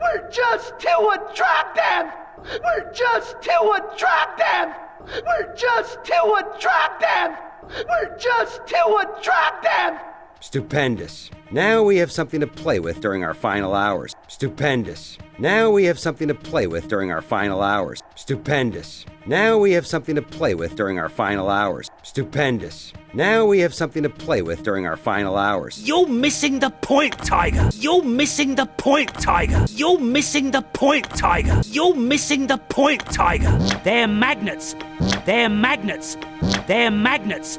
We're just too attractive! We're just too attractive! We're just too attractive! We're just too attractive! Stupendous. Now we have something to play with during our final hours. Stupendous. Now we have something to play with during our final hours. Stupendous. Now we have something to play with during our final hours. Stupendous. Now we have something to play with during our final hours. You're missing the point, Tiger. You're missing the point, Tiger. You're missing the point, Tiger. You're missing the point, Tiger. They're magnets. They're magnets. They're magnets.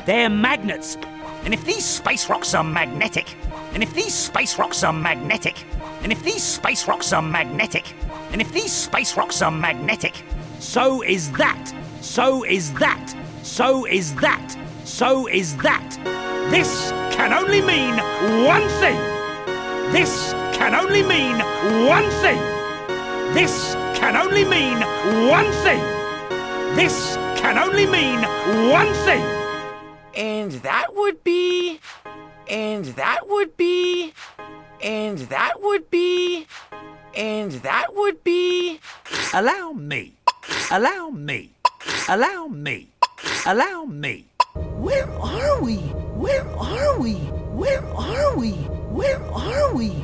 They're magnets. And if these space rocks are magnetic, and if these space rocks are magnetic, and if these space rocks are magnetic, and if these space rocks are magnetic, so is that, so is that, so is that, so is that. This can only mean one thing. This can only mean one thing. This can only mean one thing. This can only mean one thing. And that would be, and that would be, and that would be, and that would be. Allow me, allow me, allow me, allow me. Where are we? Where are we? Where are we? Where are we?